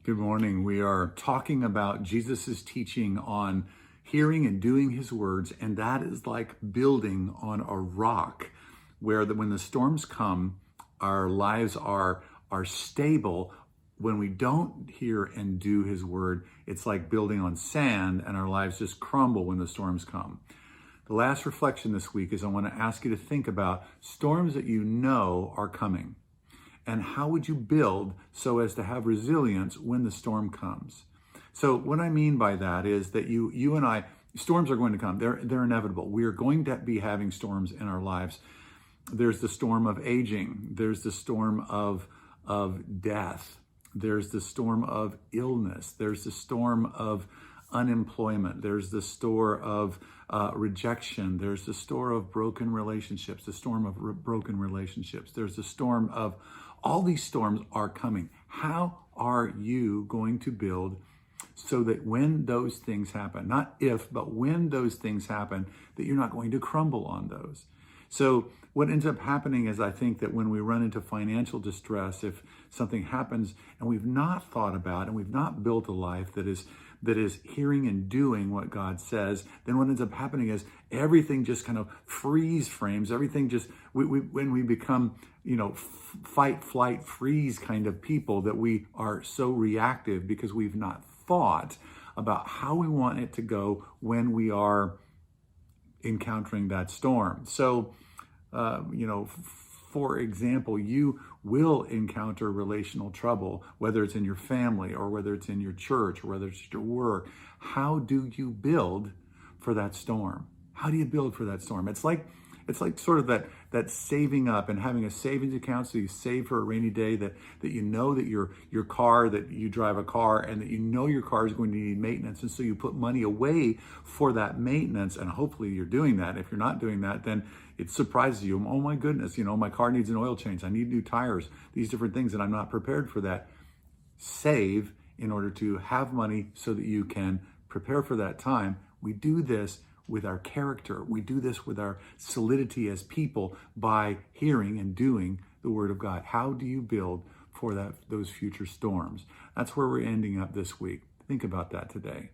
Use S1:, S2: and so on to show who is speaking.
S1: Good morning. We are talking about Jesus's teaching on hearing and doing his words, and that is like building on a rock where when the storms come, our lives are stable. When we don't hear and do his word, it's like building on sand, and our lives just crumble when the storms come. The last reflection this week is I want to ask you to think about storms that you know are coming. And how would you build so as to have resilience when the storm comes? So what I mean by that is that you and I, storms are going to come. They're inevitable. We are going to be having storms in our lives. There's the storm of aging. There's the storm of death. There's the storm of illness. There's the storm of unemployment. There's the storm of rejection. There's the storm of broken relationships. The storm of broken relationships. There's the storm of all these storms are coming. How are you going to build so that when those things happen, not if, but when those things happen, that you're not going to crumble on those? So what ends up happening is I think that when we run into financial distress, if something happens and we've not thought about and we've not built a life that is hearing and doing what God says, then what ends up happening is everything just kind of freeze frames. Everything just, when we become, fight, flight, freeze kind of people, that we are so reactive because we've not thought about how we want it to go when we are encountering that storm. So, for example, you will encounter relational trouble, whether it's in your family or whether it's in your church or whether it's your work. How do you build for that storm? How do you build for that storm? It's like sort of that saving up and having a savings account so you save for a rainy day, that you know that your car, that you drive a car and that you know your car is going to need maintenance, and so you put money away for that maintenance, and hopefully you're doing that. If you're not doing that, then it surprises you. Oh my goodness, my car needs an oil change. I need new tires, these different things, and I'm not prepared for that. Save in order to have money so that you can prepare for that time. We do this with our character. We do this with our solidity as people by hearing and doing the word of God. How do you build for those future storms? That's where we're ending up this week. Think about that today.